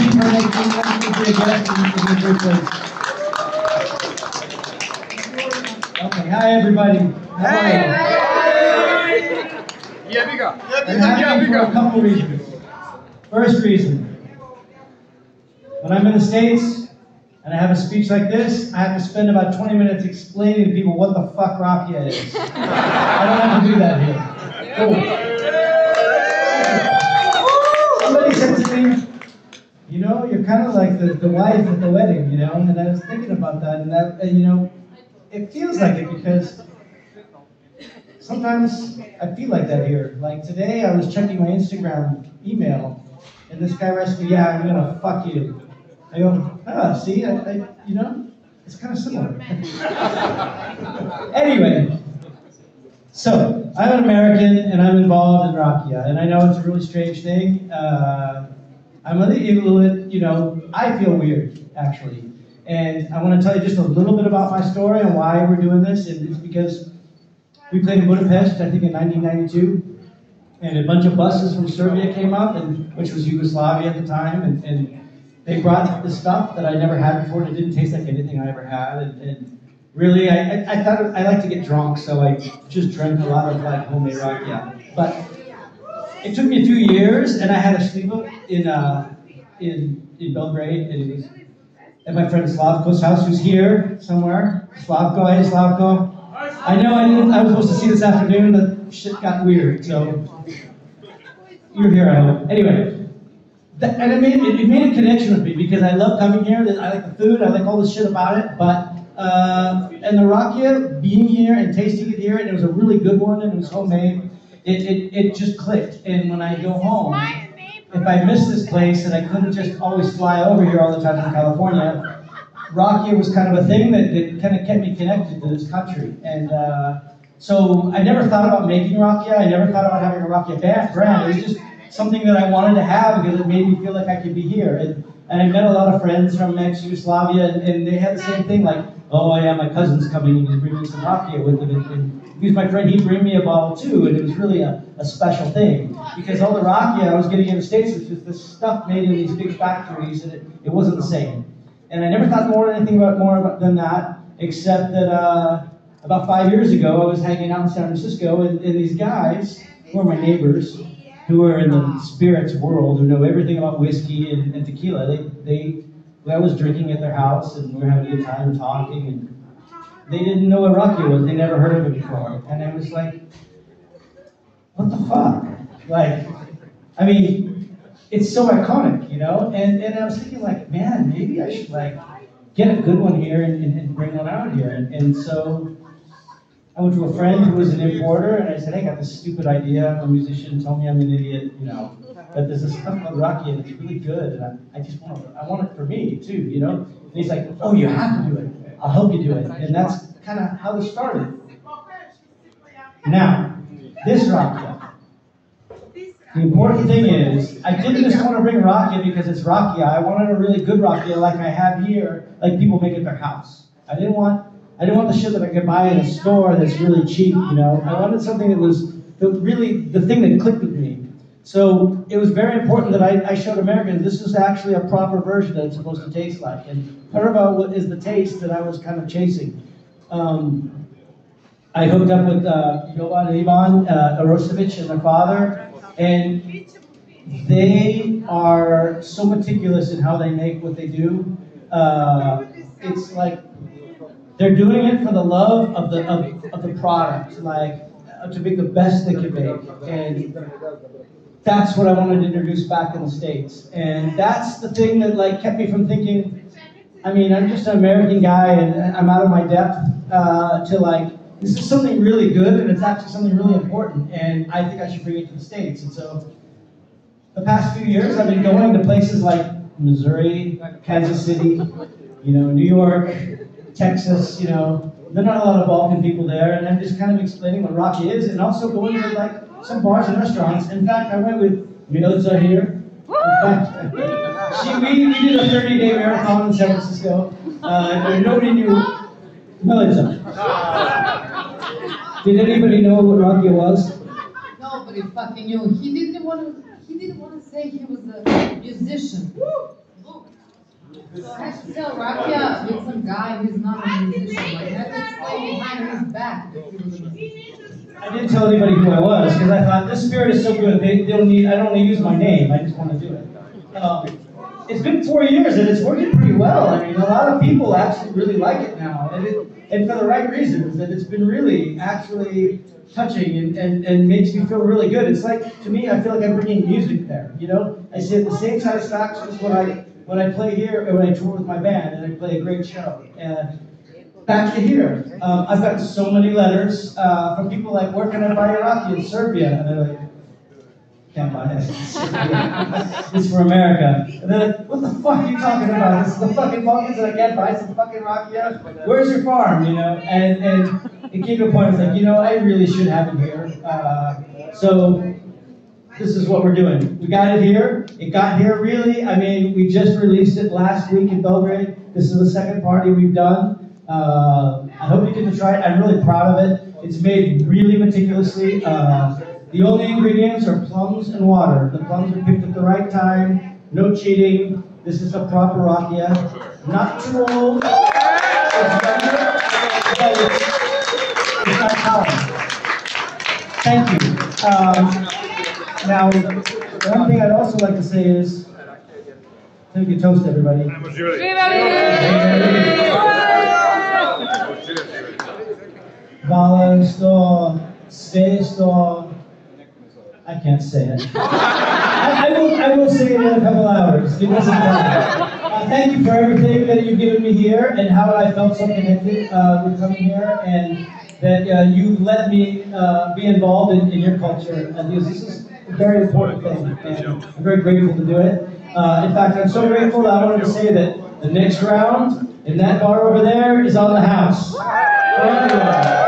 you for making me a guest in the first place. Okay, hi everybody. Hey! Yebiga! I'm happy for a couple reasons. First reason, when I'm in the States and I have a speech like this, I have to spend about 20 minutes explaining to people what the fuck Rakija is. I don't have to do that here. Cool. Somebody said to me, you know, you're kind of like the wife at the wedding, you know, and I was thinking about that, and you know, it feels like it because sometimes I feel like that here. Like today, I was checking my Instagram email, and this guy writes me, "Yeah, I'm gonna fuck you." I go, see, you know, it's kind of similar. Anyway, so I'm an American, and I'm involved in Rakija, and I know it's a really strange thing. I'm a little, you know, I feel weird, actually. And I want to tell you just a little bit about my story and why we're doing this, and it's because we played in Budapest, I think in 1992, and a bunch of buses from Serbia came up, which was Yugoslavia at the time, and they brought this stuff that I never had before, and it didn't taste like anything I ever had, and really, I thought I like to get drunk, so I just drank a lot of like homemade Rakija. But it took me a few years, and I had a sleepover in Belgrade, and it was at my friend Slavko's house, who's here somewhere. Slavko, hey Slavko. I know I was supposed to see this afternoon, but shit got weird, so you're here, I hope. Anyway, and it made a connection with me because I love coming here. I like the food, I like all the shit about it, but and the Rakija, being here and tasting it here, and it was a really good one, and it was homemade. It just clicked, and when I go home, if I miss this place and I couldn't just always fly over here all the time from California, Rakija was kind of a thing that kind of kept me connected to this country. And so I never thought about making Rakija. I never thought about having a Rakija brand. It was just something that I wanted to have because it made me feel like I could be here. And I met a lot of friends from ex-Yugoslavia, and they had the same thing, like, oh yeah, my cousin's coming and he's bringing some Rakija with him. And he was my friend, he'd bring me a bottle too, and it was really a special thing. Because all the Rakija I was getting in the States was just this stuff made in these big factories, and it wasn't the same. And I never thought anything more than that, except that about 5 years ago, I was hanging out in San Francisco, and these guys, who are my neighbors, who are in the spirits world, who know everything about whiskey and tequila, I was drinking at their house, and we were having a good time talking, and they didn't know what Rakija was. They never heard of it before. And I was like, what the fuck? Like, I mean, it's so iconic, you know? And I was thinking, like, man, maybe I should, like, get a good one here and bring one out here. And so I went to a friend who was an importer, and I said, hey, I got this stupid idea. I'm a musician, told me I'm an idiot, you know. But there's this stuff called Rakija, and it's really good, and I want it for me, too, you know? And he's like, oh, you have to do it. I'll help you do it. And that's kind of how this started. Now, this Rakija. The important thing is, I didn't just want to bring Rakija because it's Rakija. I wanted a really good Rakija like I have here, like people make at their house. I didn't want the shit that I could buy in a store that's really cheap, you know. I wanted something that was really the thing that clicked with me. So it was very important that I showed Americans this is actually a proper version that it's supposed to taste like. And part about what is the taste that I was kind of chasing. I hooked up with Jovan and Ivan Arosevich and their father, and they are so meticulous in how they make what they do. It's like they're doing it for the love of the product, like to make the best they can make. And that's what I wanted to introduce back in the States. And that's the thing that like kept me from thinking, I mean, I'm just an American guy and I'm out of my depth to like, this is something really good and it's actually something really important and I think I should bring it to the States. And so the past few years I've been going to places like Missouri, Kansas City, you know, New York, Texas, you know, there are not a lot of Balkan people there, and I'm just kind of explaining what Rakija is, and also going to like some bars and restaurants. In fact, I went with Milza here. In fact, we did a 30-day marathon in San Francisco, and nobody knew Milza. Did anybody know what Rakija was? Nobody fucking knew. He didn't want to say he was a musician. I have to tell Rakija with some guy who's not a musician. Like, that's explaining behind his back. I didn't tell anybody who I was because I thought this spirit is so good. They don't need. I don't want to use my name. I just want to do it. It's been 4 years and it's working pretty well. I mean, a lot of people actually really like it now, and for the right reasons. And it's been really actually touching and makes me feel really good. It's like, to me, I feel like I'm bringing music there. You know, I sit at the same satisfaction when I play here and when I tour with my band and I play a great show. And back to here, I've gotten so many letters from people like, where can I buy your Rakija in Serbia? And they're like, can't buy it. It's for America. And they're like, what the fuck are you talking about? This is the fucking Balkans and I can't buy some fucking Rakija? Where's your farm, you know? And it came to a point, it's like, you know, I really should have it here. So this is what we're doing. We got it here. It got here really, I mean, we just released it last week in Belgrade. This is the second party we've done. I hope you get to try it. I'm really proud of it. It's made really meticulously. The only ingredients are plums and water. The plums are picked at the right time. No cheating. This is a proper Rakija. Natural. It's not common. Thank you. Now, one thing I'd also like to say is, take a toast, everybody. Hvala što sve što I can't say it. I will say it in a couple hours. It doesn't matter. Thank you for everything that you've given me here and how I felt so connected with coming here and that you let me be involved in your culture. Because this is a very important thing and I'm very grateful to do it. In fact, I'm so grateful that I wanted to say that the next round in that bar over there is on the house. Thank you.